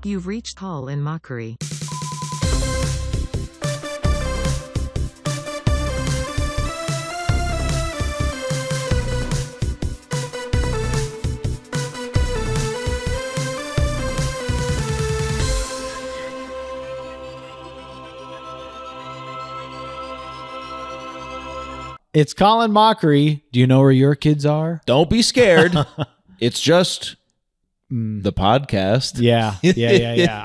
You've reached Call in Mockery. It's Colin Mockery. Do you know where your kids are? Don't be scared. It's just the podcast. Yeah.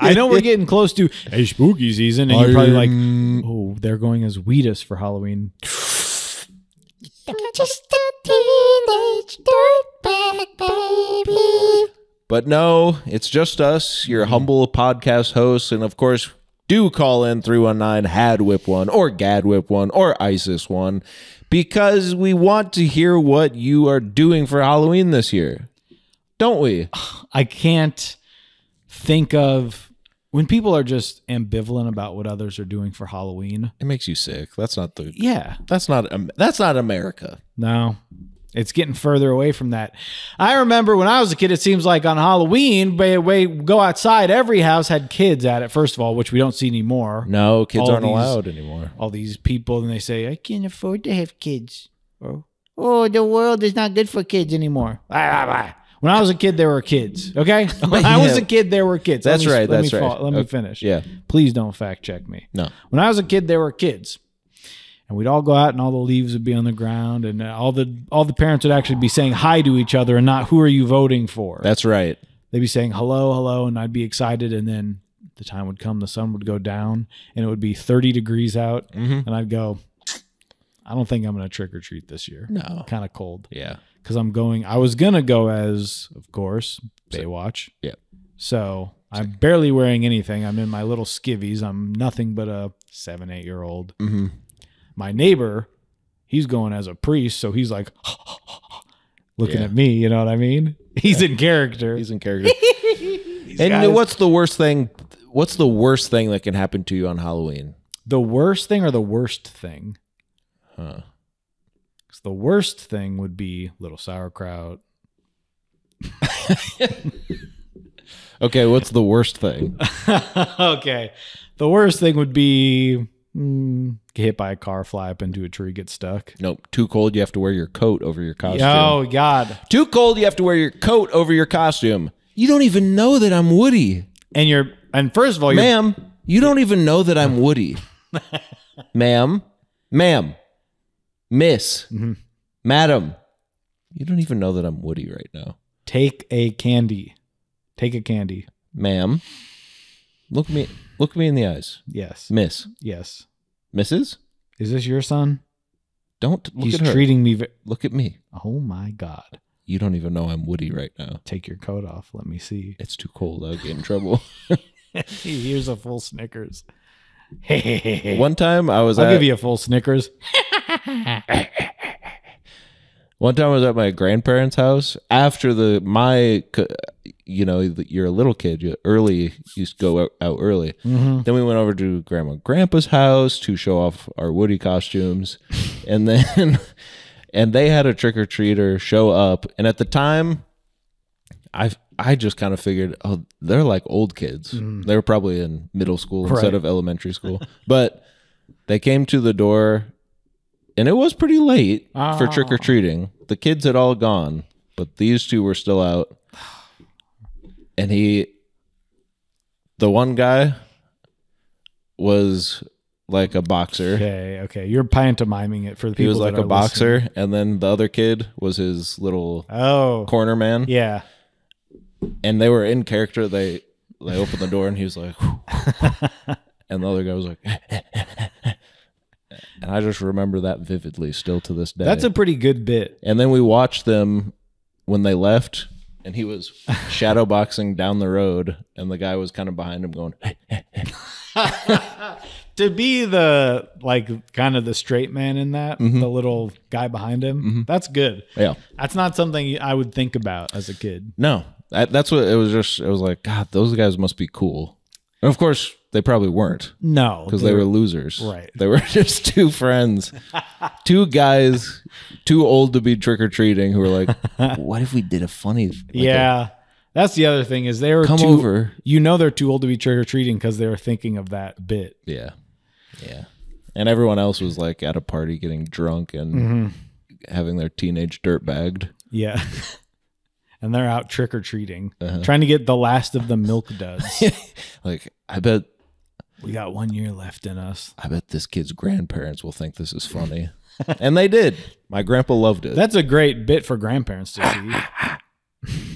I know we're getting close to a spooky season, and you're probably like, oh, they're going as Wheatus for Halloween. Just a teenage dirtbag baby. But no, it's just us, your humble podcast hosts, and of course, do call in 319-HAD-WHIP-1 or GAD-WHIP-1 or ISIS-1 because we want to hear what you are doing for Halloween this year. Don't we? I can't think of when people are just ambivalent about what others are doing for Halloween. It makes you sick. That's not That's not America. No. It's getting further away from that. I remember when I was a kid, it seems like on Halloween, we go outside, every house had kids at it, first of all, which we don't see anymore. No, kids aren't allowed anymore. All these people, and they say, I can't afford to have kids. Oh, the world is not good for kids anymore. When I was a kid, there were kids, okay? When I was a kid, there were kids. That's right. Let me finish. Yeah. Please don't fact check me. No. When I was a kid, there were kids. And we'd all go out, and all the leaves would be on the ground, and all the parents would actually be saying hi to each other and not, who are you voting for? That's right. They'd be saying hello, hello, and I'd be excited, and then the time would come, the sun would go down, and it would be 30 degrees out, and I'd go, I don't think I'm going to trick or treat this year. No. Kind of cold. Yeah. Because I was going to go as, of course, Baywatch. Yeah. So I'm barely wearing anything. I'm in my little skivvies. I'm nothing but a 7-8-year-old. Mm-hmm. My neighbor, he's going as a priest, so he's like looking at me, you know what I mean? He's in character. He's in character. And what's the worst thing? What's the worst thing that can happen to you on Halloween? The worst thing or the worst thing? Huh. 'Cause the worst thing would be little sauerkraut. Okay, what's the worst thing? Okay. The worst thing would be get hit by a car, fly up into a tree, get stuck. Nope. Too cold, you have to wear your coat over your costume. Oh, God. Too cold, you have to wear your coat over your costume. You don't even know that I'm Woody. And first of all, ma'am, you don't even know that I'm Woody. Ma'am, miss, madam, you don't even know that I'm Woody right now. Take a candy. Ma'am, look me in the eyes. Yes. Miss. Yes. Mrs.? Is this your son? Don't look He's at her. treating me. Look at me. Oh, my God. You don't even know I'm Woody right now. Take your coat off. Let me see. It's too cold. I'll get in trouble. Here's a full Snickers. One time I was I'll give you a full Snickers. One time I was at my grandparents' house after you're a little kid. You used to go out early. Mm-hmm. Then we went over to Grandma and Grandpa's house to show off our Woody costumes. And then they had a trick-or-treater show up. And at the time, I just kind of figured, oh, they're like old kids. They were probably in middle school instead of elementary school. But they came to the door, and it was pretty late for trick-or-treating. The kids had all gone, but these two were still out. And the one guy was like a boxer. Okay. You're pantomiming it for the people. He was like that a boxer, listening. And then the other kid was his little corner man. Yeah. And they were in character. They opened the door, and he was like, and the other guy was like, and I just remember that vividly still to this day. That's a pretty good bit. And then we watched them when they left, and he was shadow boxing down the road, and the guy was kind of behind him going, To be the kind of the straight man in that, the little guy behind him, that's good. Yeah. That's not something I would think about as a kid. No. That's what it was. It was like, God, those guys must be cool. And of course, they probably weren't. No. Because they were losers. Right. They were just two friends. Two guys too old to be trick-or-treating who were like, what if we did a funny... That's the other thing is they were Come too, over. You know they're too old to be trick-or-treating because they were thinking of that bit. Yeah. Yeah. And everyone else was like at a party getting drunk and having their teenage dirt bagged. Yeah. And they're out trick-or-treating, trying to get the last of the milk duds. Like, I bet We got 1 year left in us. I bet this kid's grandparents will think this is funny. And they did. My grandpa loved it. That's a great bit for grandparents to see.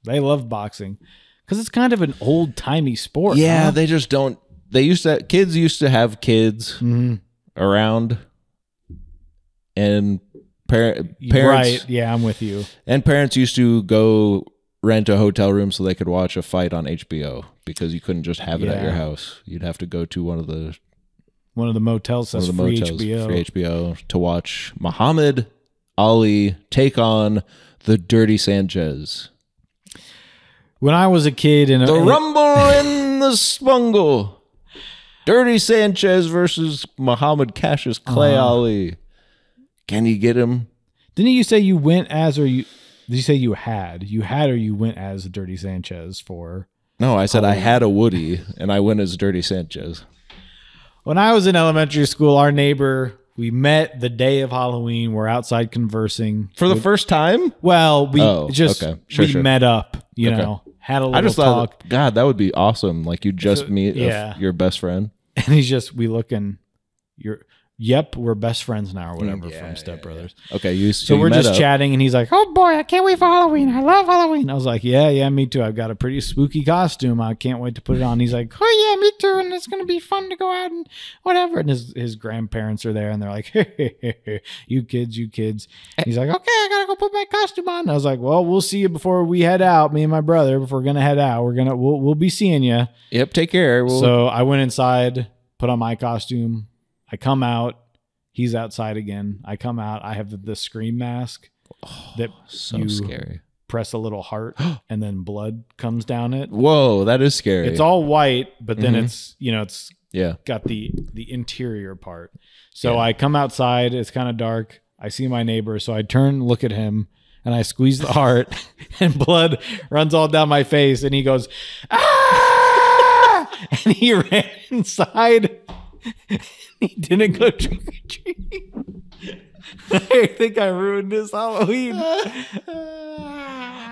They love boxing because it's kind of an old-timey sport. Yeah, huh? they just don't. Kids used to have kids around, and parents. Right. Yeah, I'm with you. And parents used to go rent a hotel room so they could watch a fight on HBO because you couldn't just have it at your house. You'd have to go to one of the motels that's free HBO to watch Muhammad Ali take on the Dirty Sanchez. When I was a kid, and The Rumble in the Spungle. Dirty Sanchez versus Muhammad Cassius Clay Ali. Can you get him? Didn't you say you went as, or you? Did you say you had? You had, or you went as Dirty Sanchez for? No, I said I had a Woody, and I went as Dirty Sanchez. When I was in elementary school, our neighbor, we met the day of Halloween. We're outside conversing For the first time? Well, we Sure. met up. You know, had a little I just talk. thought, God, that would be awesome. Like you just meet your best friend. And we look and yep, we're best friends now or whatever from Step Brothers. Okay, so we're just chatting and he's like, oh boy, I can't wait for Halloween. I love Halloween. I was like, yeah, me too. I've got a pretty spooky costume. I can't wait to put it on. He's like, oh yeah, me too. And it's going to be fun to go out and whatever. And his grandparents are there and they're like, hey, you kids. He's like, okay, I got to go put my costume on. And I was like, well, we'll see you before we head out. Me and my brother, before we're going to head out, we'll be seeing you. Yep, take care. So I went inside, put on my costume. I come out. He's outside again. I come out. I have the scream mask that so scary. Press a little heart and then blood comes down it. Whoa, that is scary. It's all white, but then it's got the interior part. So I come outside. It's kind of dark. I see my neighbor. So I turn, look at him, and I squeeze the heart and blood runs all down my face. And he goes, ah! And he ran inside. He didn't go trick-or-treating. I think I ruined his Halloween.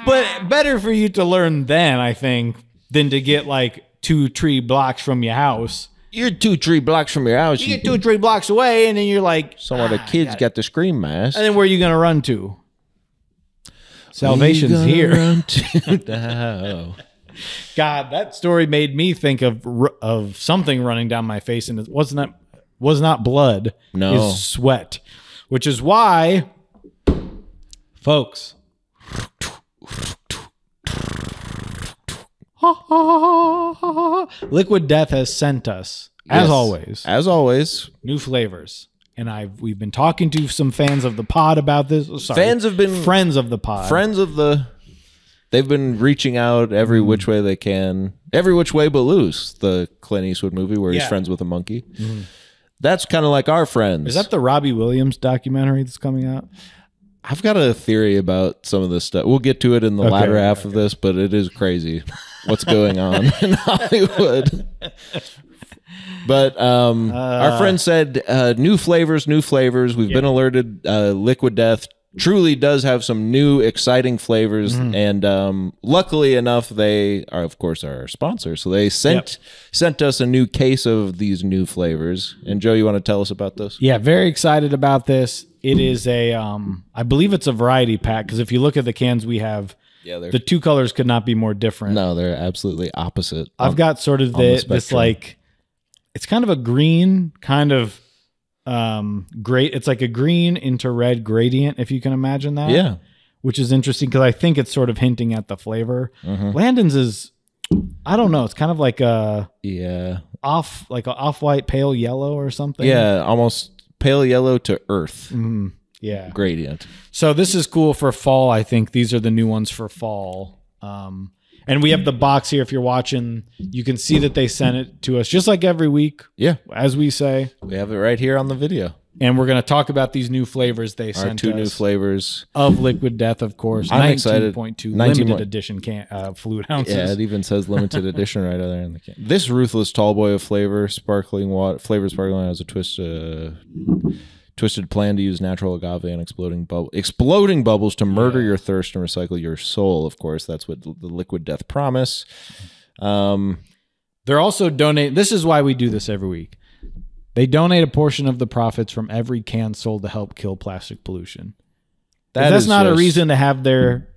But better for you to learn then, I think, than to get like 2-3 blocks from your house. You're 2-3 blocks from your house. You get 2-3 blocks away, and then you're like, some of the kids got the scream mask. And then where are you going to run to? Salvation's here. Run to now. God, that story made me think of something running down my face, and it was not blood. No, it's sweat, which is why, folks, Liquid Death has sent us, as always, new flavors. And we've been talking to some fans of the pod about this. Fans have been friends of the pod, They've been reaching out every which way they can. Every Which Way But Loose, the Clint Eastwood movie where he's friends with a monkey. That's kind of like our friends. Is that the Robbie Williams documentary that's coming out? I've got a theory about some of this stuff. We'll get to it in the latter half of this, but it is crazy what's going on in Hollywood. But our friend said, new flavors. We've been alerted. Liquid Death truly does have some new exciting flavors, and luckily enough, they are, of course, our sponsor. So they sent us a new case of these new flavors. And Joe, you want to tell us about this? Yeah, very excited about this. It is a, I believe it's a variety pack, because if you look at the cans we have, the two colors could not be more different. No, they're absolutely opposite. I've got sort of this like, it's kind of a green kind of great. It's like a green into red gradient, if you can imagine that. Yeah. Which is interesting because I think it's sort of hinting at the flavor. Landon's is, I don't know. It's kind of like a off-white pale yellow or something. Yeah, almost pale yellow to earth. Yeah. Gradient. So this is cool for fall. I think these are the new ones for fall. And we have the box here. If you're watching, you can see that they sent it to us just like every week. Yeah. As we say. We have it right here on the video. And we're going to talk about these new flavors they Our sent two us. new flavors. Of Liquid Death, of course. I'm excited. 19.2 19 limited edition fluid ounces. Yeah, it even says limited edition right there in the can. This ruthless tall boy of flavor, sparkling water, flavored sparkling water has a twisted plan to use natural agave and exploding bubbles to murder your thirst and recycle your soul. Of course, that's what the Liquid Death promise. They're also donating. This is why we do this every week. They donate a portion of the profits from every can sold to help kill plastic pollution. That's not a reason to have their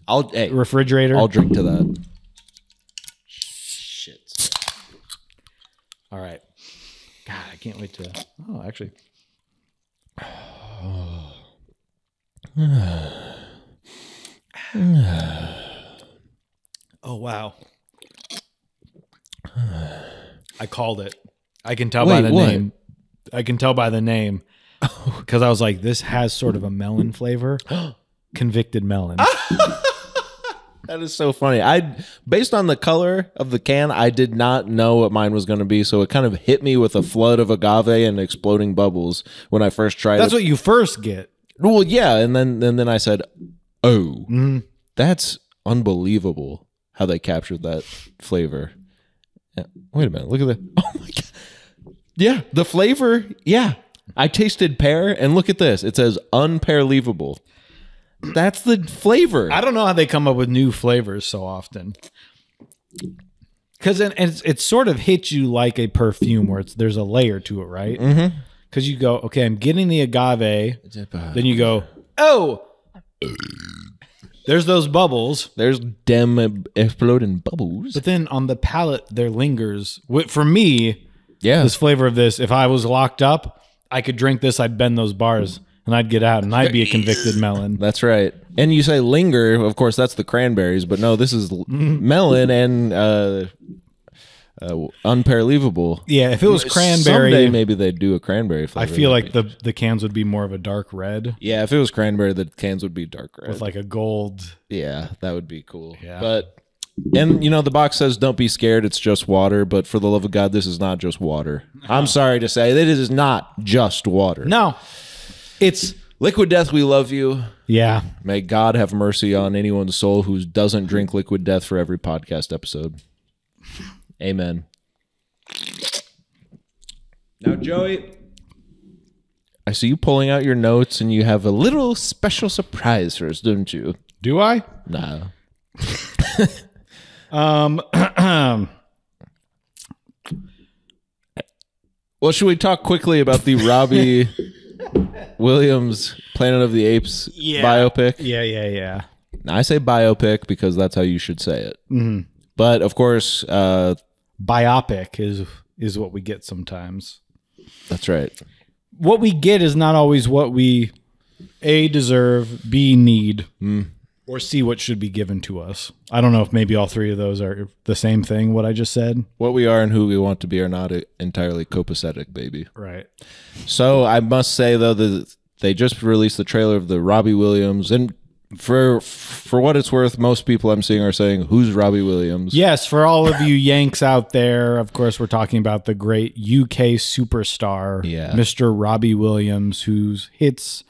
refrigerator. I'll drink to that. Shit. All right. God, I can't wait to. Oh, actually. Oh, wow. I called it. I can tell by the name. I can tell by the name because I was like, this has sort of a melon flavor. Convicted melon. That is so funny. Based on the color of the can, I did not know what mine was going to be, so it kind of hit me with a flood of agave and exploding bubbles when I first tried it. That's what you first get. Well, yeah, and then I said, "Oh, that's unbelievable how they captured that flavor." Yeah. Wait a minute, look at that! Oh my god! Yeah, the flavor. Yeah, I tasted pear, and look at this. It says unpearleavable. That's the flavor. I don't know how they come up with new flavors so often. Because it sort of hits you like a perfume where there's a layer to it, right? Mm-hmm. Because you go, okay, I'm getting the agave. Then you go, oh, there's those bubbles. There's them exploding bubbles. But then on the palate, there lingers. For me, yeah, this flavor of this, if I was locked up, I could drink this, I'd bend those bars. And I'd get out, and I'd be a convicted melon. That's right. And you say linger, of course, that's the cranberries, but no, this is melon and unpearleavable. Yeah, if it was cranberry, someday maybe they'd do a cranberry flavor. I feel like the cans would be more of a dark red. Yeah, if it was cranberry, the cans would be dark red with like a gold. Yeah, that would be cool. Yeah, and the box says don't be scared, it's just water, but for the love of God, this is not just water. No. I'm sorry to say that it is not just water. No. It's Liquid Death, we love you. Yeah. May God have mercy on anyone's soul who doesn't drink Liquid Death for every podcast episode. Amen. Now, Joey, I see you pulling out your notes, and you have a little special surprise for us, don't you? Do I? No. Well, should we talk quickly about the Robbie Williams Planet of the Apes biopic? Yeah. I say biopic because that's how you should say it. Mm-hmm. But of course, biopic is what we get sometimes. That's right. What we get is not always what we A, deserve, B, need, or C, what should be given to us. I don't know if maybe all three of those are the same thing, what I just said. What we are and who we want to be are not entirely copacetic, baby. Right. So I must say, though, that they just released the trailer of the Robbie Williams, and for what it's worth, most people I'm seeing are saying, who's Robbie Williams? Yes, for all of you Yanks out there, of course, we're talking about the great UK superstar, Mr. Robbie Williams, whose hits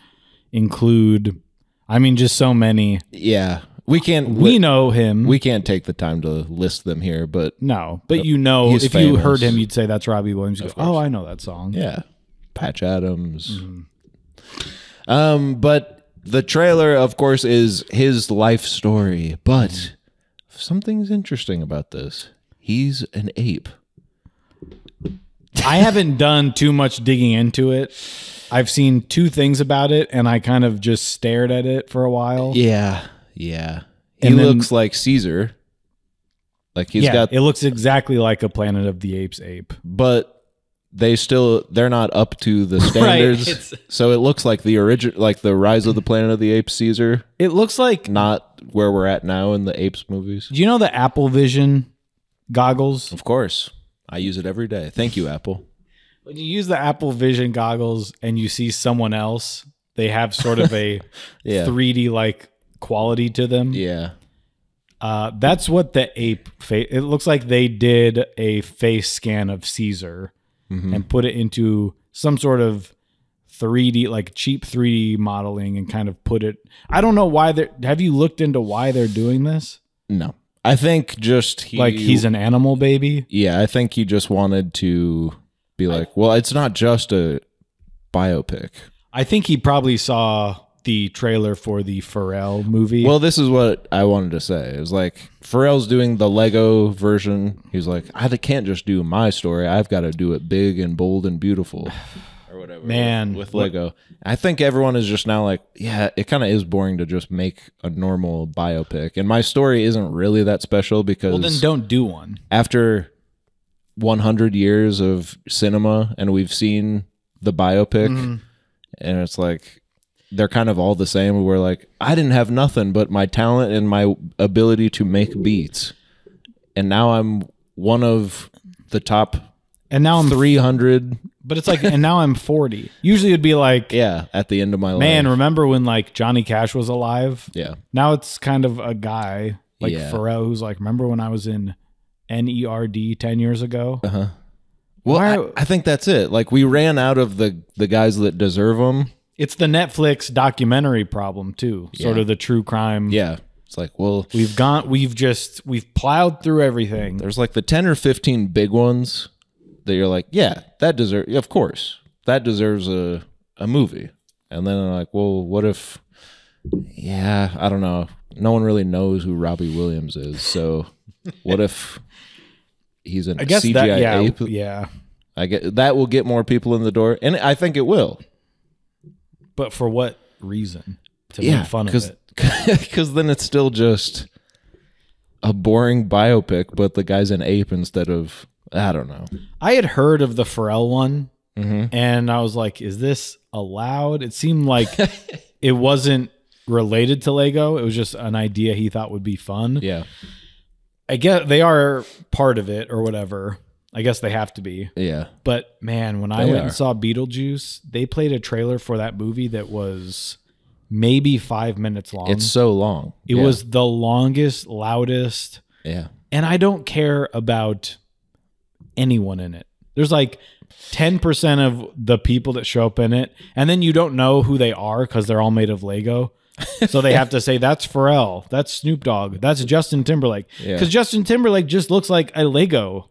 include, just so many. Yeah. We know him. We can't take the time to list them here, but... No, but if famous. you heard him, you'd say, that's Robbie Williams. You go, oh, I know that song. Yeah. Patch Adams. But the trailer, of course, is his life story. But something's interesting about this. He's an ape. I haven't done too much digging into it. I've seen two things about it, and I kind of just stared at it for a while. Yeah. He looks like Caesar. Like it looks exactly like a Planet of the Apes ape. But they're not up to the standards. Right. So it looks like the original, like the Rise of the Planet of the Apes Caesar. It looks like not where we're at now in the Apes movies. Do you know the Apple Vision goggles? Of course. I use it every day. Thank you, Apple. When you use the Apple Vision goggles and you see someone else, they have sort of a 3D like quality to them. Yeah. That's what the ape face. It looks like they did a face scan of Caesar and put it into some sort of 3D, like cheap 3D modeling and kind of put it. I don't know why they're. Have you looked into why they're doing this? No. I think just he's an animal baby. Yeah, I think he just wanted to be like, well, it's not just a biopic. I think he probably saw the trailer for the Pharrell movie. Well, this is what I wanted to say. It was like Pharrell's doing the Lego version. He's like, I can't just do my story. I've got to do it big and bold and beautiful or whatever. Man, with Lego. I think everyone is just now like, yeah, it kind of is boring to just make a normal biopic. And my story isn't really that special because... Well, then don't do one. After 100 years of cinema and we've seen the biopic and it's like they're kind of all the same. We're like, I didn't have nothing but my talent and my ability to make beats, and now I'm one of the top, and now I'm 300. But it's like, and now I'm 40. Usually it'd be like, yeah, at the end of my life. Man, remember when like Johnny Cash was alive? Yeah. Now it's kind of a guy like Pharrell who's like, remember when I was in NERD 10 years ago? Uh-huh. Well, I think that's it. Like we ran out of the guys that deserve them. It's the Netflix documentary problem too. Sort of the true crime. Yeah. It's like, well, we've plowed through everything. There's like the 10 or 15 big ones that you're like, yeah, that deserves, of course, that deserves a movie. And then I'm like, well, what if, I don't know. No one really knows who Robbie Williams is. So what if he's a CGI ape? Yeah. I get that will get more people in the door. And I think it will. But for what reason? To make fun of it. Because then it's still just a boring biopic, but the guy's an ape instead of, I don't know. I had heard of the Pharrell one, and I was like, is this allowed? It seemed like it wasn't related to Lego. It was just an idea he thought would be fun. Yeah. I guess they are part of it or whatever. I guess they have to be. Yeah. But man, when I went and saw Beetlejuice, they played a trailer for that movie that was maybe 5 minutes long. It's so long. It was the longest, loudest. Yeah. And I don't care about anyone in it. There's like 10% of the people that show up in it, and then you don't know who they are because they're all made of Lego. So they have to say, that's Pharrell, that's Snoop Dogg, that's Justin Timberlake. Because Justin Timberlake just looks like a Lego.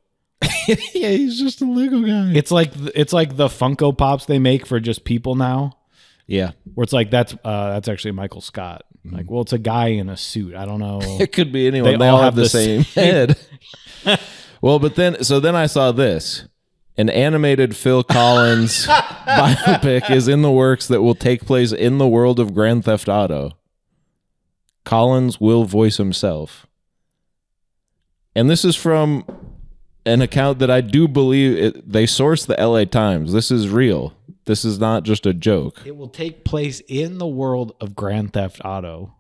Yeah, he's just a Lego guy. It's like the Funko Pops they make for just people now. Yeah. Where it's like, that's actually Michael Scott. Like, well, it's a guy in a suit. I don't know. It could be anyone. They all have the same head. Well, but then I saw this. An animated Phil Collins biopic is in the works that will take place in the world of Grand Theft Auto. Collins will voice himself. And this is from an account that I do believe they sourced the LA Times. This is real. This is not just a joke. It will take place in the world of Grand Theft Auto.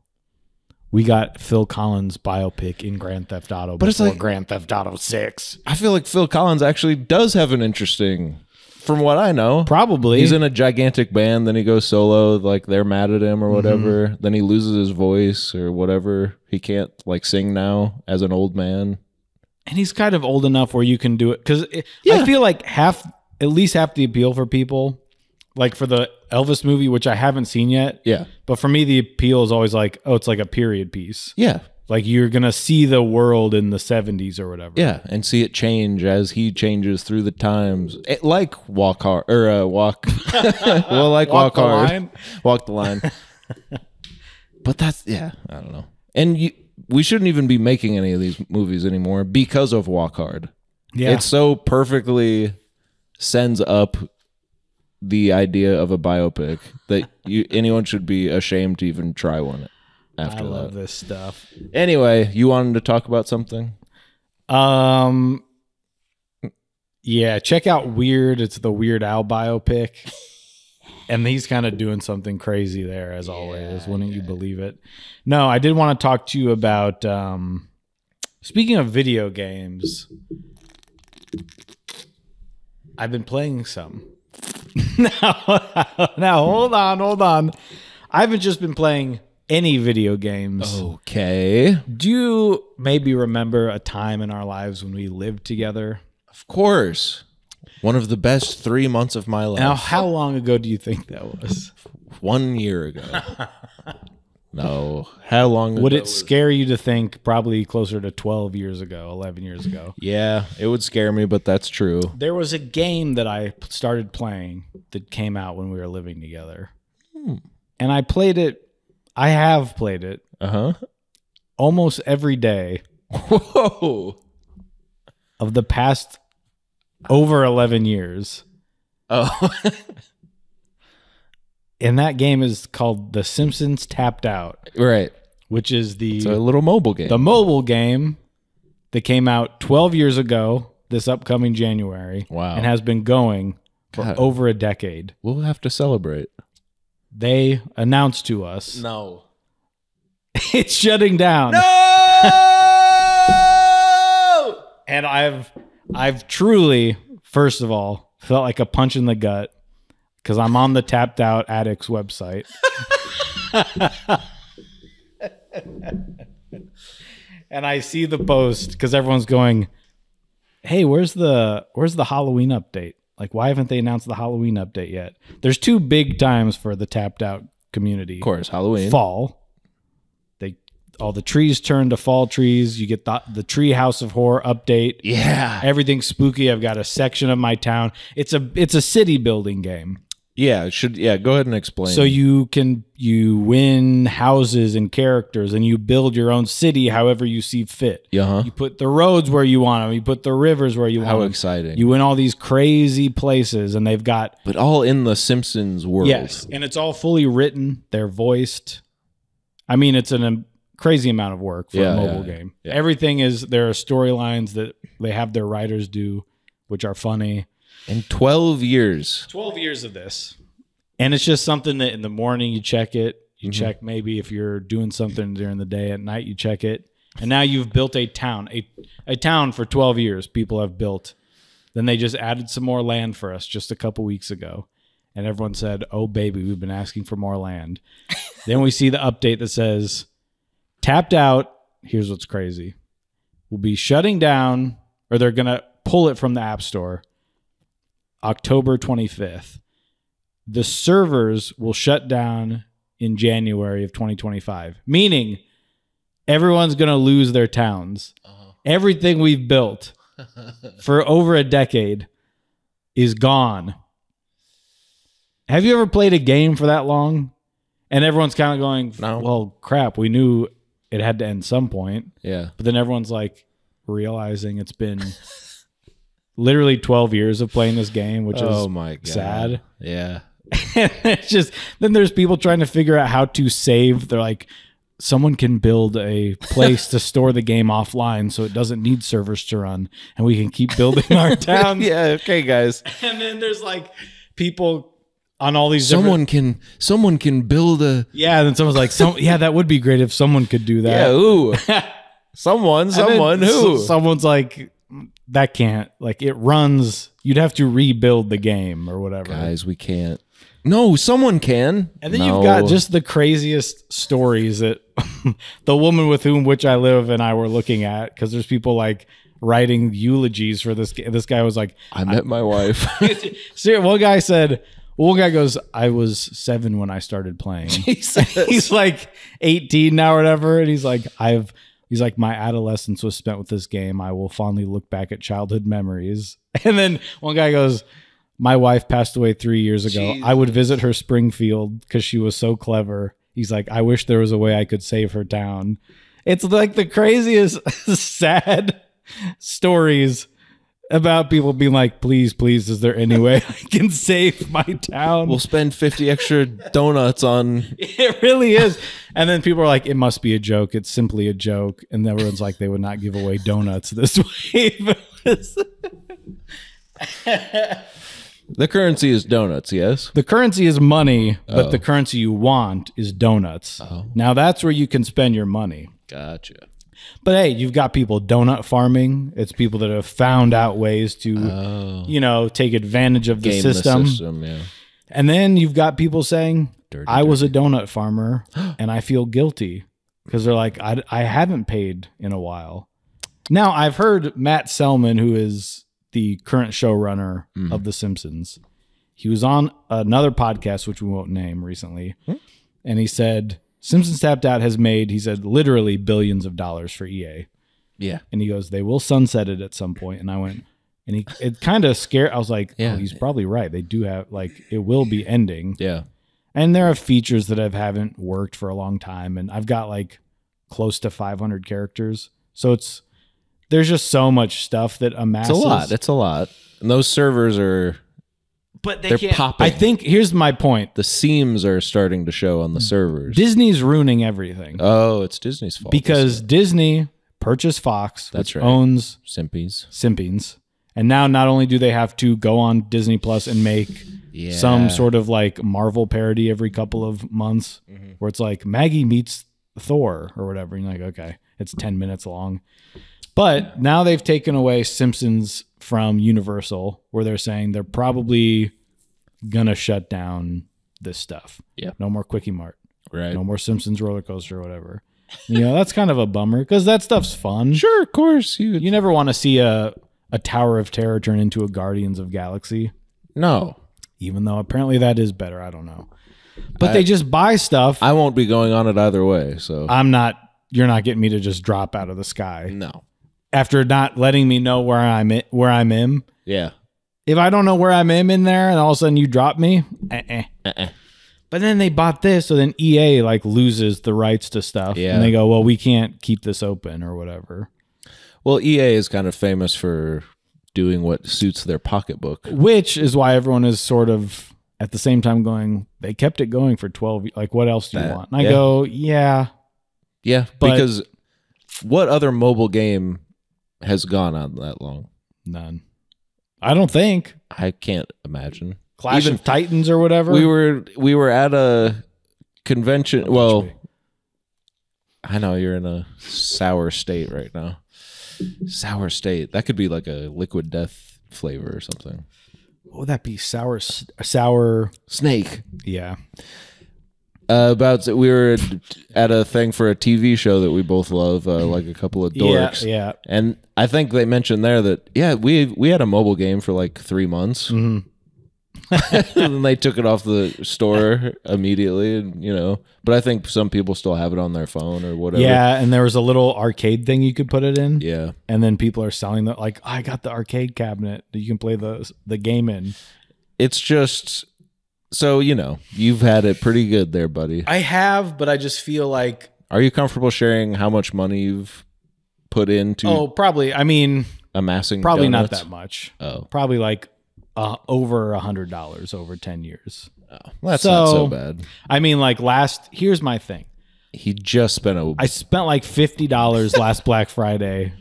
We got Phil Collins biopic in Grand Theft Auto, but it's like Grand Theft Auto 6. I feel like Phil Collins actually does have an interesting, from what I know. Probably. He's in a gigantic band, then he goes solo, like they're mad at him or whatever. Then he loses his voice or whatever. He can't like sing now as an old man. And he's kind of old enough where you can do it. Because I feel like at least half the appeal for people, like for the Elvis movie, which I haven't seen yet. Yeah. But for me, the appeal is always like, oh, it's like a period piece. Yeah. Like you're going to see the world in the 70s or whatever. Yeah. And see it change as he changes through the times. Like Walk Hard or Walk. Well, like Walk Hard. Line. Walk the Line. But that's, I don't know. And we shouldn't even be making any of these movies anymore because of Walk Hard. Yeah. It so perfectly sends up the idea of a biopic that anyone should be ashamed to even try one after that. I love this stuff. Anyway, you wanted to talk about something? Yeah, check out Weird. It's the Weird Al biopic. And he's kind of doing something crazy there, as always. Wouldn't you believe it? No, I did want to talk to you about, speaking of video games, I've been playing some. Now, hold on. I haven't just been playing any video games. Okay. Do you maybe remember a time in our lives when we lived together? Of course. One of the best 3 months of my life. Now, how long ago do you think that was? 1 year ago. No. How long ago? Would it scare you to think probably closer to 12 years ago, 11 years ago? Yeah, it would scare me, but that's true. There was a game that I started playing that came out when we were living together. And I played it. I have played it almost every day Whoa. of the past over 11 years. Oh. And that game is called The Simpsons Tapped Out, Right. which is It's a little mobile game. the mobile game that came out 12 years ago this upcoming January. Wow. And has been going for God. over a decade. We'll have to celebrate. They announced to us No. it's shutting down. No! And I've truly, first of all, felt like a punch in the gut because I'm on the Tapped Out Addicts website. And I see the post because everyone's going, hey, where's the Halloween update? Like, why haven't they announced the Halloween update yet? There's two big times for the Tapped Out community. Of course, Halloween. Fall. All the trees turn to fall trees. You get the Tree House of Horror update. Yeah. Everything's spooky. I've got a section of my town. It's a city building game. Yeah, go ahead and explain. So you win houses and characters, and you build your own city however you see fit. Uh-huh. You put the roads where you want them. You put the rivers where you want them. How exciting. You win all these crazy places, and they've got... But all in the Simpsons world. Yes, and it's all fully written. They're voiced. I mean, it's a crazy amount of work for a mobile game. Yeah. Everything is... There are storylines that they have their writers do, which are funny. And 12 years. 12 years of this. And it's just something that in the morning you check it. You check maybe if you're doing something during the day. At night you check it. And now you've built a town. A town for 12 years people have built. Then they just added some more land for us just a couple weeks ago. And everyone said, oh, baby, we've been asking for more land. Then we see the update that says, Tapped Out, here's what's crazy, will be shutting down, or they're going to pull it from the App Store October 25th. The servers will shut down in January of 2025, meaning everyone's going to lose their towns. Everything we've built for over a decade is gone. Have you ever played a game for that long? And everyone's kind of going, No. well, crap, we knew it had to end some point. Yeah. But then everyone's like realizing it's been literally 12 years of playing this game, which is my God. sad. Yeah. It's just, then there's people trying to figure out how to save. They're like, someone can build a place to store the game offline so it doesn't need servers to run and we can keep building our town. Yeah. Okay, guys. And then there's like people on all these Someone can build a. yeah, and then someone's like, that would be great if someone could do that. Yeah. Ooh. someone who. Someone's like, that can't, like, it runs, you'd have to rebuild the game or whatever. Guys, we can't. No, someone can. And then you've got just the craziest stories that the woman with which I live and I were looking at, because there's people like writing eulogies for this. This guy was like, I met my wife. See, one guy goes, I was 7 when I started playing. He's like 18 now or whatever. And he's like, he's like, my adolescence was spent with this game. I will fondly look back at childhood memories. And then one guy goes, my wife passed away 3 years ago. Jesus. I would visit her Springfield because she was so clever. He's like, I wish there was a way I could save her town. It's like the craziest sad stories about people being like, please, is there any way I can save my town? We'll spend 50 extra donuts on. It really is. And then people are like, it must be a joke. It's simply a joke. And everyone's like, they would not give away donuts this way. The currency is donuts, yes? The currency is money, but the currency you want is donuts. Now that's where you can spend your money. Gotcha. But hey, you've got people donut farming. It's people that have found out ways to, take advantage of the Game system. the system, yeah. And then you've got people saying, I was a dirty. donut farmer and I feel guilty because they're like, I haven't paid in a while. Now, I've heard Matt Selman, who is the current showrunner of The Simpsons. He was on another podcast, which we won't name, recently. And he said, Simpsons Tapped Out has made, he said, literally billions of dollars for EA. Yeah. And he goes, they will sunset it at some point. And I went, and it kind of scared. I was like, oh, he's probably right. They do have, like, it will be ending. Yeah. And there are features that haven't worked for a long time. And I've got like close to 500 characters. So there's just so much stuff that amasses. It's a lot. And those servers are... But they're popping. I think here's my point. The seams are starting to show on the servers. Disney's ruining everything. Oh, it's Disney's fault. Because Disney purchased Fox, which owns Simpsons. And now not only do they have to go on Disney Plus and make some sort of like Marvel parody every couple of months where it's like Maggie meets Thor or whatever. And you're like, okay, it's 10 minutes long. But now they've taken away Simpsons from Universal, where they're saying they're probably gonna shut down this stuff. Yeah. No more Quickie Mart. Right. No more Simpsons roller coaster or whatever. You know, that's kind of a bummer because that stuff's fun. Sure, of course. You never want to see a Tower of Terror turn into a Guardians of Galaxy. No. Even though apparently that is better. I don't know. But they just buy stuff. I won't be going on it either way. So you're not getting me to just drop out of the sky. No. After not letting me know where I'm in. Yeah. If I don't know where I'm in there and all of a sudden you drop me, But then they bought this, so then EA like loses the rights to stuff. Yeah. And they go, well, we can't keep this open or whatever. Well, EA is kind of famous for doing what suits their pocketbook. Which is why everyone is sort of at the same time going, they kept it going for 12. Like, what else do you want? And I go, yeah. Yeah, because what other mobile game has gone on that long? None. I don't think. I can't imagine. Clash of Titans or whatever. We were at a convention. Well, I know you're in a sour state right now. Sour state. That could be like a Liquid Death flavor or something. What would that be? Sour snake. Yeah. We were at a thing for a TV show that we both love, like a couple of dorks. Yeah. And I think they mentioned there that we had a mobile game for like 3 months. Mm-hmm. And then they took it off the store immediately, and but I think some people still have it on their phone or whatever. Yeah, and there was a little arcade thing you could put it in. Yeah. And then people are selling that, like, I got the arcade cabinet that you can play the game in. It's just so you've had it pretty good there, buddy. I have, but I just feel like, are you comfortable sharing how much money you've put into? Oh, probably. I mean, amassing probably donuts? Not that much. Oh, probably like over $100 over 10 years. Oh, well, that's not so bad. I mean, like here's my thing. He just spent I spent like $50 last Black Friday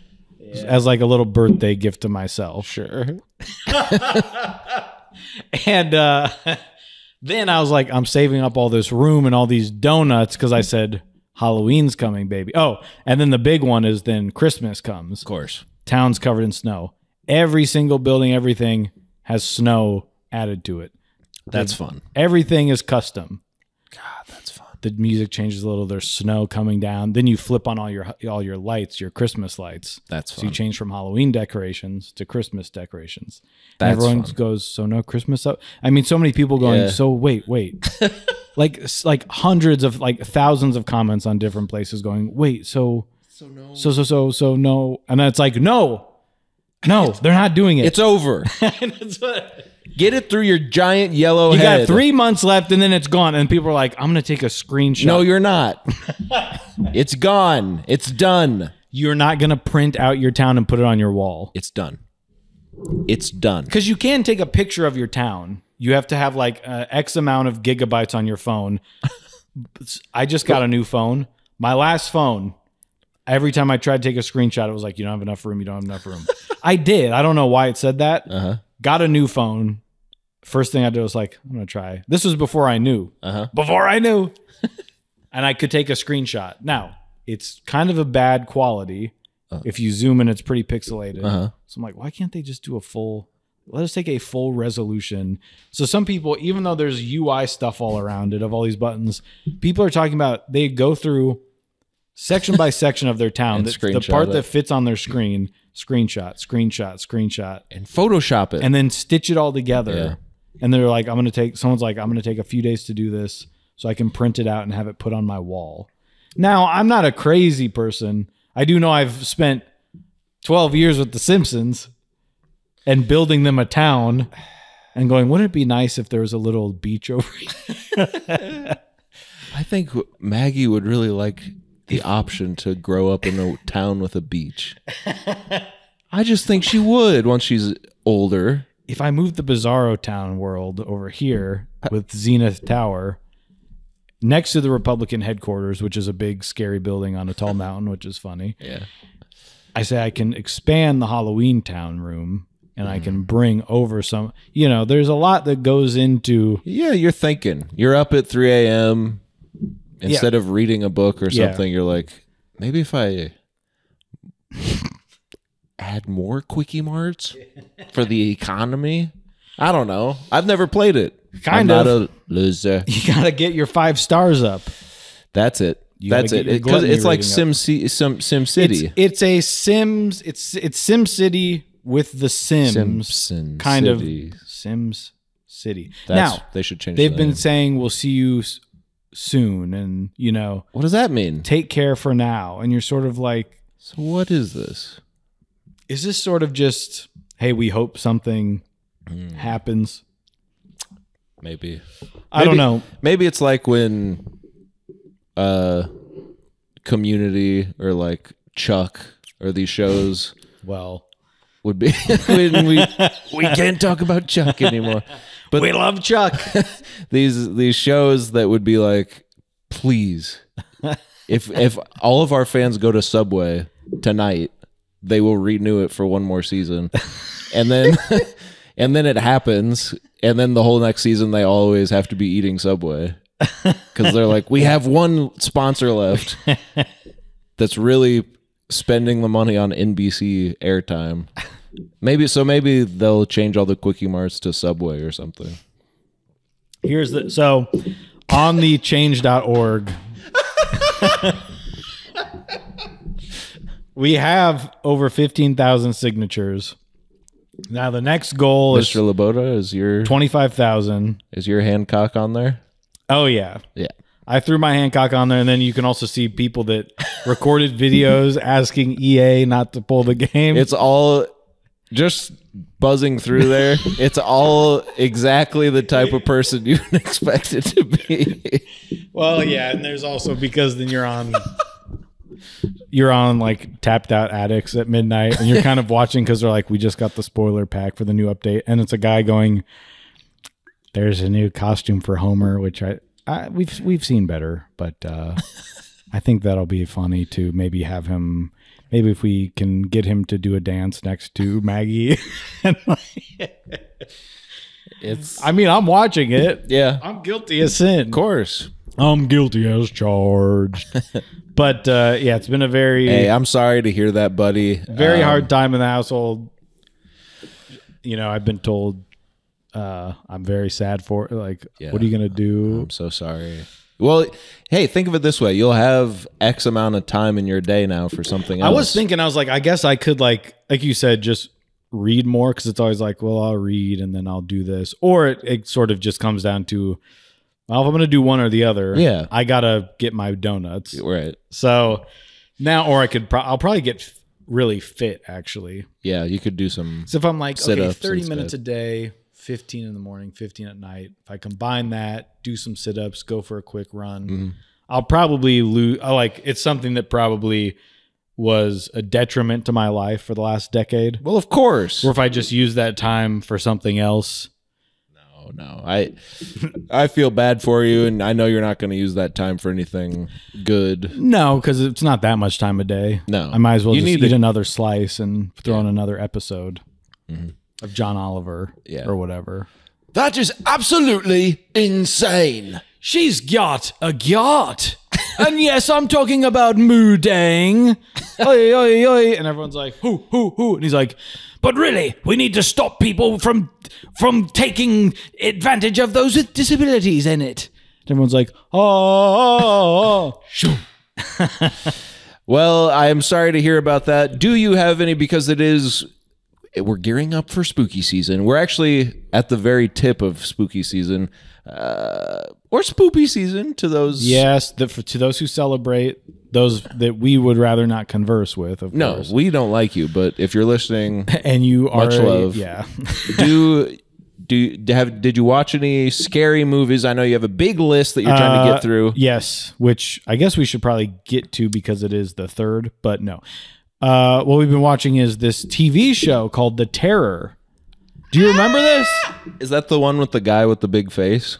as like a little birthday gift to myself. Sure. And then I was like, I'm saving up all this room and all these donuts because I said Halloween's coming, baby. Oh, and then the big one is then Christmas comes. Of course. Town's covered in snow. Every single building, everything has snow added to it. That's fun. Everything is custom. God, that's fun. The music changes a little. There's snow coming down. Then you flip on all your lights, your Christmas lights. That's fun. So you change from Halloween decorations to Christmas decorations. That's everyone fun. Goes, so no Christmas up. I mean, so many people going, so wait. like hundreds of thousands of comments on different places going, wait, so no. And then it's like, no, they're not doing it. It's over. Get it through your giant yellow head. You got 3 months left and then it's gone. And people are like, I'm going to take a screenshot. No, you're not. It's gone. It's done. You're not going to print out your town and put it on your wall. It's done. It's done. Because you can take a picture of your town. You have to have like X amount of gigabytes on your phone. I just got a new phone. My last phone, every time I tried to take a screenshot, it was like, you don't have enough room. You don't have enough room. I did. I don't know why it said that. Got a new phone. First thing I did was like, I'm going to try. This was before I knew. Before I knew. And I could take a screenshot. Now, it's kind of a bad quality. If you zoom in, it's pretty pixelated. So I'm like, why can't they just do let us take a full resolution. So some people, even though there's UI stuff all around it of all these buttons, people are talking about they go through section by section of their town. The part that fits on their screen, screenshot, screenshot, screenshot, And Photoshop it. and then stitch it all together. Yeah. And they're like, someone's like, I'm going to take a few days to do this so I can print it out and have it put on my wall. Now, I'm not a crazy person. I do know I've spent 12 years with the Simpsons and building them a town and going, wouldn't it be nice if there was a little beach over here? I think Maggie would really like the option to grow up in a town with a beach. I just think she would once she's older. If I moved the Bizarro Town world over here with Zenith Tower next to the Republican headquarters, which is a big scary building on a tall mountain, which is funny. Yeah. I say I can expand the Halloween Town room and I can bring over some, there's a lot that goes into. Yeah, you're thinking. You're up at 3 a.m. Instead of reading a book or something, you're like, maybe if I add more Quickie Marts for the economy. I don't know. I've never played it. I'm not a loser. You got to get your 5 stars up. That's it. That's it. Your Because it's like gluttony Sim City. It's a Sims. It's Sim City with the Sims. Simpson kind City. of Sims City. Now Now they should change. they've the been name. saying we'll see you soon, and What does that mean? take care for now. And you're sort of like, So what is this? is this sort of just, hey, we hope something happens? Maybe. I don't know. Maybe it's like when Community or like Chuck or these shows Well, would be when we can't talk about Chuck anymore. But we love Chuck. these shows that would be like, please, if all of our fans go to Subway tonight, they will renew it for one more season. And then and then it happens, and then the whole next season they always have to be eating Subway. Because they're like, we have one sponsor left that's really spending the money on NBC airtime. Maybe they'll change all the Quickie Marts to Subway or something. So on the change.org, we have over 15,000 signatures. Now the next goal is Mr. Laboda, is your 25,000. Hancock on there? Oh yeah. Yeah. I threw my Hancock on there, and then you can also see people that recorded videos asking EA not to pull the game. It's all just buzzing through there. It's all exactly the type of person you expect it to be. Well, yeah, and there's also because then you're on like tapped out addicts at midnight, and you're kind of watching because they're like, we just got the spoiler pack for the new update, and it's a guy going, there's a new costume for Homer, which we've seen better, but I think that'll be funny to maybe have him. Maybe if we can get him to do a dance next to Maggie. I'm watching it. Yeah. I'm guilty as sin. Of course. I'm guilty as charged. But yeah, it's been a very Hey, I'm sorry to hear that, buddy. very hard time in the household. I've been told I'm very sad for it. Like, Yeah. what are you gonna do? I'm so sorry. Well, hey, think of it this way. You'll have X amount of time in your day now for something else. I was thinking, I was like, I guess I could like you said, just read more, because it's always like, well, I'll read and then I'll do this. Or it sort of just comes down to, well, if I'm going to do one or the other, Yeah. I got to get my donuts. Right. So now, or I'll probably get really fit, actually. Yeah, you could do some. So if I'm like, okay, sit-ups 30 instead. minutes a day, 15 in the morning, 15 at night. If I combine that, do some sit-ups, go for a quick run, I'll probably lose. It's something that probably was a detriment to my life for the last decade. Well, of course. Or if I just use that time for something else. No. I feel bad for you, and I know you're not going to use that time for anything good. No, because it's not that much time a day. No. I might as well You just need eat to- another slice and throw in another episode of John Oliver or whatever. That is absolutely insane. She's got a yacht. And yes, I'm talking about Moodang. Oi, oi, oi. And everyone's like, who? And he's like, but really, we need to stop people from taking advantage of those with disabilities in it. And everyone's like, oh. Well, I am sorry to hear about that. Do you have any? Because we're gearing up for spooky season. We're actually at the very tip of spooky season, or spoopy season to those. Yes, to those who celebrate, those that we would rather not converse with. Of course, we don't like you, but if you're listening, and you are, much love. yeah. Did you watch any scary movies? I know you have a big list that you're trying to get through. Yes, which I guess we should probably get to because it is the third, but no. What we've been watching is this TV show called The Terror. Do you remember this? Is that the one with the guy with the big face?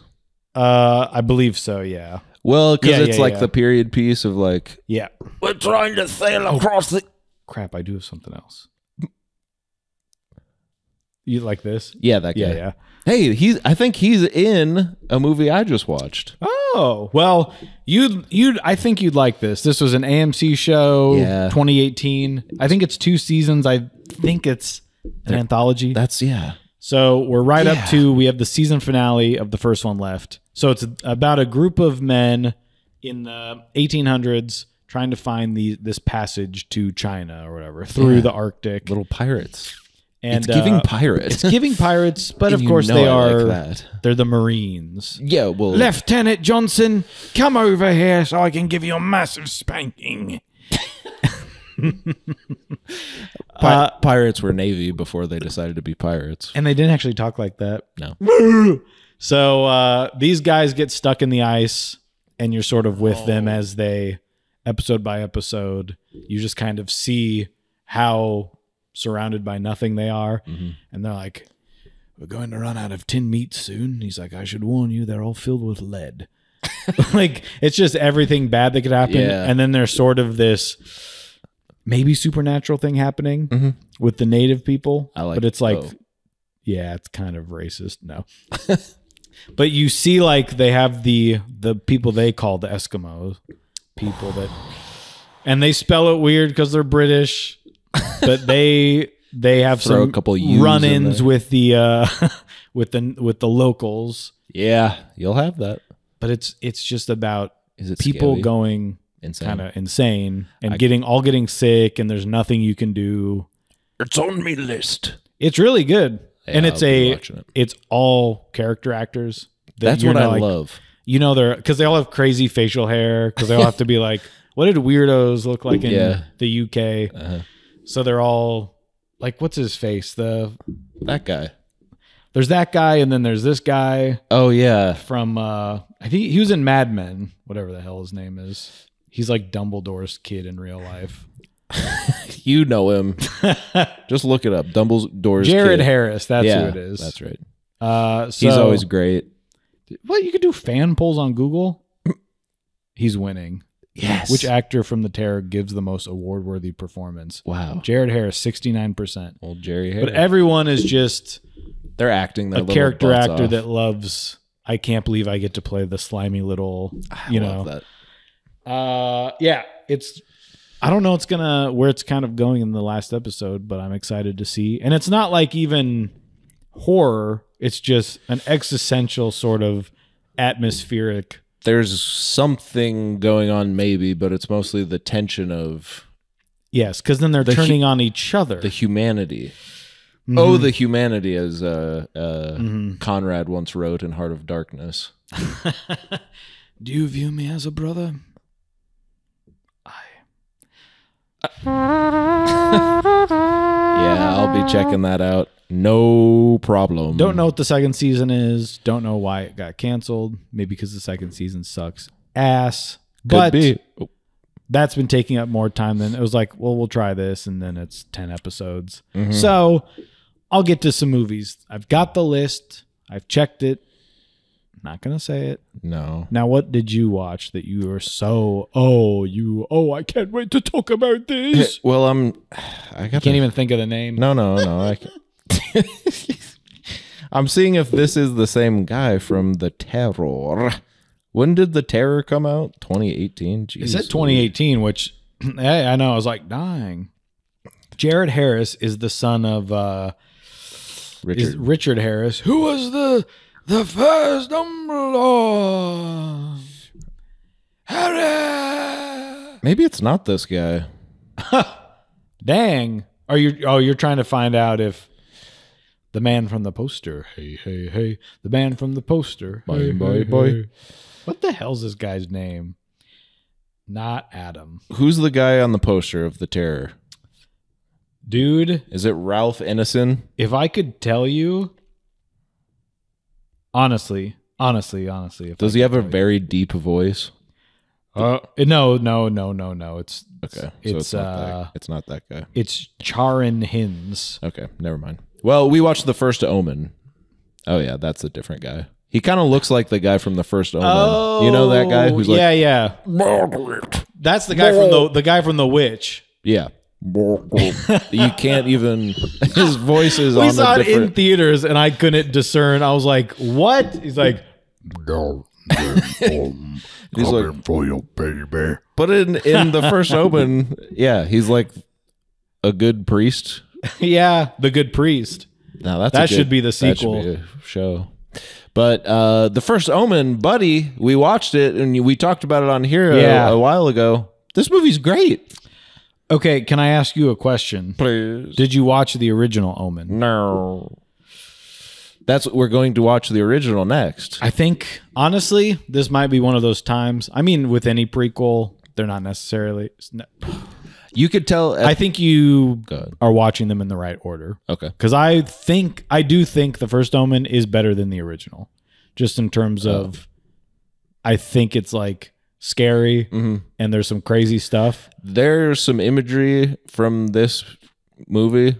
I believe so, yeah. Well, because it's like yeah. the period piece of like, Yeah. we're trying to sail across the... Crap, I do have something else. You like this? Yeah, that guy. Yeah. Hey, I think he's in a movie I just watched. Oh, well, I think you'd like this. This was an AMC show, 2018. I think it's 2 seasons. I think it's an anthology. So we're right up to, we have the season finale of the first one left. So it's about a group of men in the 1800s trying to find this passage to China or whatever through the Arctic. Little pirates. And it's giving pirates. It's giving pirates, but of course they're the Marines. Yeah, well, Lieutenant Johnson, come over here so I can give you a massive spanking. Pirates were Navy before they decided to be pirates. And they didn't actually talk like that. No. So these guys get stuck in the ice, and you're sort of with them as they, episode by episode, you just kind of see how surrounded by nothing they are. Mm-hmm. And they're like, we're going to run out of tin meat soon. He's like, I should warn you, they're all filled with lead. Like, it's just everything bad that could happen. Yeah. And then there's sort of this maybe supernatural thing happening with the native people. But it's like, yeah, it's kind of racist. No. But you see, like, they have the people they call the Eskimos people that, and they spell it weird because they're British. But they have Throw some a couple U's run-ins with the with the locals. Yeah, you'll have that. But it's just about people people going kind of insane and getting sick, and there's nothing you can do. It's on me list. It's really good, yeah, and it's all character actors. That's what I love. You know, because they all have crazy facial hair, because they all have to be like, what did weirdos look like in the UK? Uh-huh. So they're all like, what's his face? That guy. There's that guy, and then there's this guy. Oh yeah, from I think he was in Mad Men, whatever the hell his name is. He's like Dumbledore's kid in real life. You know him. Just look it up. Dumbledore's Jared kid. Harris. That's who it is. That's right. So, he's always great. Well, you could do fan polls on Google. He's winning. Yes. Which actor from The Terror gives the most award-worthy performance? Wow. Jared Harris, 69%. Old Jerry Harris. But everyone is just they're acting their a character actor off. that loves. I can't believe I get to play the slimy little. I love that. Yeah, it's. I don't know where it's kind of going in the last episode, but I'm excited to see. And it's not like even horror. It's just an existential sort of atmospheric. There's something going on maybe, but it's mostly the tension of... Yes, because then they're turning on each other. The humanity. Mm-hmm. Oh, the humanity, as Conrad once wrote in Heart of Darkness. Do you view me as a brother? Yeah, I'll be checking that out. No problem. Don't know what the second season is. Don't know why it got canceled. Maybe because the second season sucks ass. But that's been taking up more time than it was like, well, we'll try this. And then it's 10 episodes. Mm-hmm. So I'll get to some movies. I've got the list. I've checked it. Not going to say it. No. Now, what did you watch that you were so, I can't wait to talk about this? Well, I can't even think of the name. No. I can't. I'm seeing if this is the same guy from The Terror. When did The Terror come out? 2018? Jeez. Is it 2018? Which, I know, I was like, dying. Jared Harris is the son of Richard Harris, who was the first Dumbledore. Harry! Maybe it's not this guy. Dang. You're trying to find out if the man from the poster. Hey, hey, hey. The man from the poster. Bye, Hey, bye, hey, bye. hey. What the hell's this guy's name? Not Adam. Who's the guy on the poster of The Terror? Dude, Is it Ralph Ineson? if I could tell you, honestly. If Does I he have could a tell very deep voice? you. No. It's Okay, so it's not that guy. it's Charin Hins. Okay, never mind. Well, we watched The First Omen. Oh yeah, that's a different guy. He kind of looks like the guy from The First Omen. You know that guy who's like, yeah. That's the guy from the Witch. yeah. You can't even. His voice is We on saw a it in different. theaters, and I couldn't discern. I was like, "What?" He's like, He's like, for you, baby. but in The First Omen, yeah, he's like a good priest. "Yeah, the Good Priest." Now that's That a good- should be the that should sequel. be a show. But The First Omen, buddy, we watched it and we talked about it on here Yeah. a while ago. This movie's great. Okay, can I ask you a question? Please. Did you watch the original Omen? No. That's what we're going to watch the original next. I think, honestly, this might be one of those times. I mean, with any prequel, they're not necessarily. You could tell. I think you Go ahead. are watching them in the right order. Okay. Because I do think the first Omen is better than the original, just in terms of, I think it's like scary and there's some crazy stuff. There's some imagery from this movie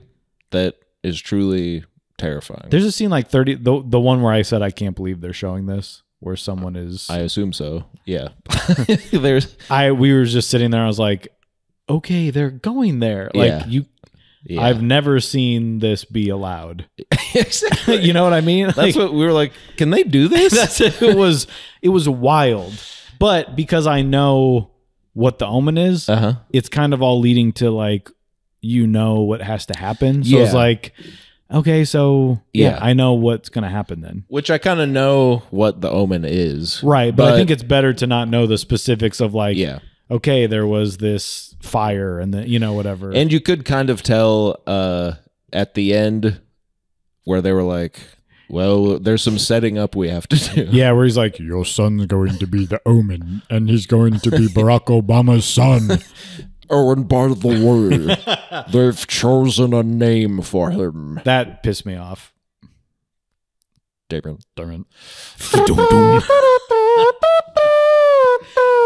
that is truly terrifying. There's a scene like 30, the one where I said I can't believe they're showing this, where someone is. I assume so. Yeah. We were just sitting there. I was like, okay, they're going there. Like Yeah. Yeah. I've never seen this be allowed. Exactly. You know what I mean? That's Like, what we were like. Can they do this? it was wild. But because I know what the Omen is, it's kind of all leading to like, what has to happen. So it's Yeah. like, okay, so Yeah. I know what's going to happen then. Which I kind of know what the Omen is. Right. But I think it's better to not know the specifics of like, Yeah. okay, there was this fire and then, whatever. And you could kind of tell at the end where they were like, well, there's some setting up we have to do. yeah, where he's like, Your son's going to be the Omen, and he's going to be Barack Obama's son. Oh, and by the way, they've chosen a name for him. that pissed me off. Darren.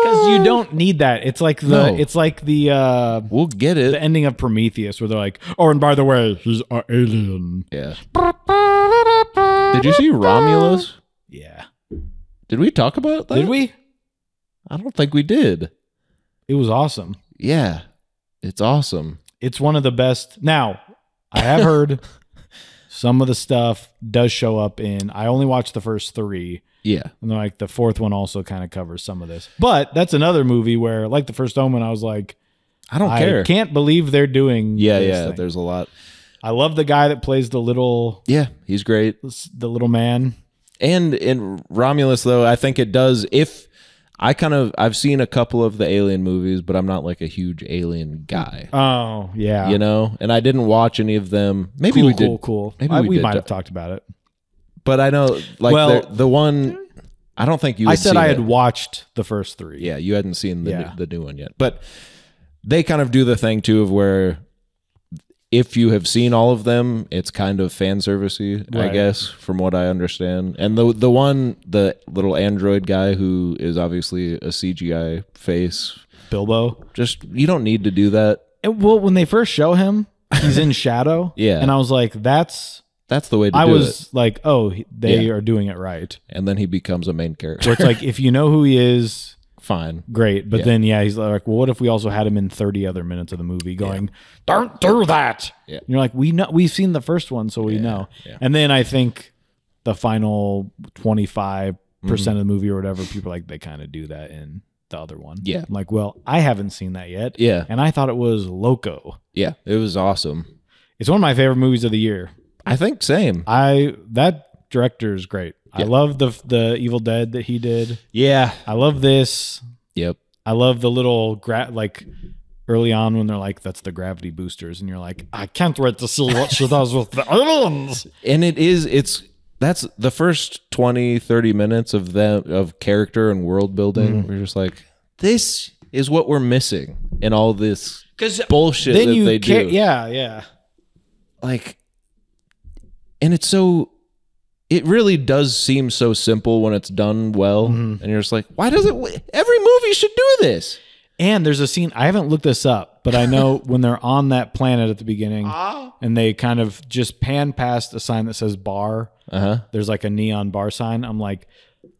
Because you don't need that. It's like No. the We'll get it. the ending of Prometheus where they're like, oh, and by the way, he's an alien. Yeah. Did you see Romulus? Yeah. Did we talk about that? Did we? I don't think we did. It was awesome. Yeah. It's awesome. It's one of the best. Now, I have heard some of the stuff does show up in, I only watched the first 3. Yeah. And then like the 4th one also kind of covers some of this. But that's another movie where, like the First Omen, I was like, I don't care. I can't believe they're doing Yeah, this yeah. thing. There's a lot. I love the guy that plays the little Yeah, he's great. man. And in Romulus, though, I think it does. If I've seen a couple of the Alien movies, but I'm not like a huge Alien guy, Oh, yeah. And I didn't watch any of them. Maybe we did. Cool. Maybe We did might do- have talked about it. But I know, like, Well- the one, I don't think you I had said seen I had it. watched the first 3. Yeah, you hadn't seen Yeah. the new one yet. But they kind of do the thing, too, of where if you have seen all of them, it's kind of fan servicey, I Right. guess, from what I understand. And the little android guy who is obviously a CGI face, Bilbo. just, you don't need to do that. Well, when they first show him, he's in shadow. Yeah. And I was like, That's the way to I do was it. like, oh, they Yeah. are doing it right. And then he becomes a main character. Where it's like, if you know who he is, Fine. great. But Yeah. then, he's like, well, what if we also had him in 30 other minutes of the movie going, don't do that. Yeah. And you're like, we've seen the first one, so we know. yeah. And then I think the final 25% Mm-hmm. of the movie or whatever, people are like, they kind of do that in the other one. Yeah. I'm like, well, I haven't seen that yet. Yeah. And I thought it was loco. Yeah. It was awesome. It's one of my favorite movies of the year. I think same. That director is great. I Yeah. love the Evil Dead that he did. Yeah. I love this. Yep. I love the little like early on when they're like, that's the gravity boosters. And you're like, I can't wait to see what she does with the aliens. And that's the first 20, 30 minutes of character and world building. We're just like, this is what we're missing in all this bullshit that they do. Yeah. Like, and it really does seem so simple when it's done well. And you're just like, why does it, every movie should do this. And there's a scene, I haven't looked this up, but I know when they're on that planet at the beginning and they kind of just pan past a sign that says bar. There's like a neon bar sign. I'm like,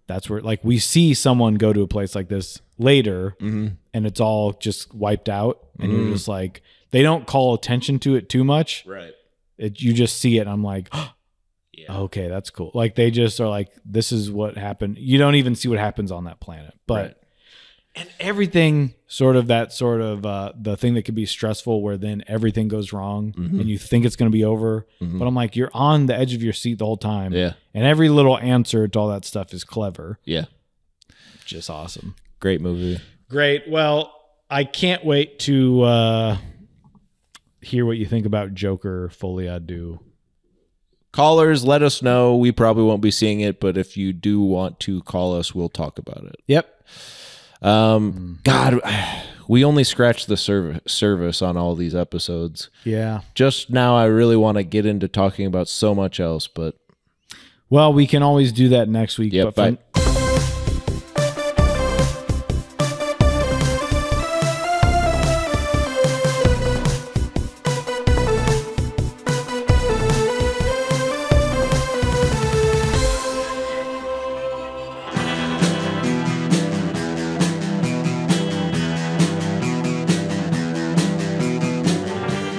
that's where, like, we see someone go to a place like this later and it's all just wiped out. And you're just like, they don't call attention to it too much. Right. You just see it. And I'm like, okay, that's cool. Like, they just are like, this is what happened. You don't even see what happens on that planet. But, and everything the thing that could be stressful where then everything goes wrong and you think it's going to be over. But I'm like, you're on the edge of your seat the whole time. Yeah. And every little answer to all that stuff is clever. Yeah. Just awesome. Great movie. Great. Well, I can't wait to hear what you think about Joker Folie à Deux. Callers, let us know. We probably won't be seeing it, but if you do want to call us, we'll talk about it. Yep. God, we only scratched the service on all these episodes. Yeah. Just now, I really want to get into talking about so much else, but... Well, we can always do that next week. Yep, but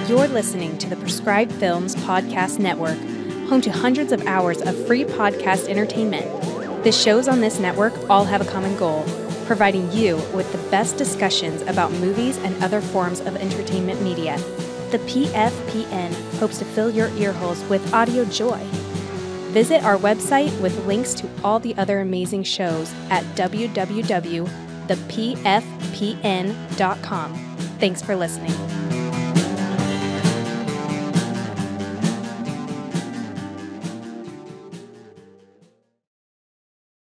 You're listening to the Prescribed Films Podcast Network, home to hundreds of hours of free podcast entertainment. The shows on this network all have a common goal, providing you with the best discussions about movies and other forms of entertainment media. The PFPN hopes to fill your earholes with audio joy. Visit our website with links to all the other amazing shows at www.thepfpn.com. Thanks for listening.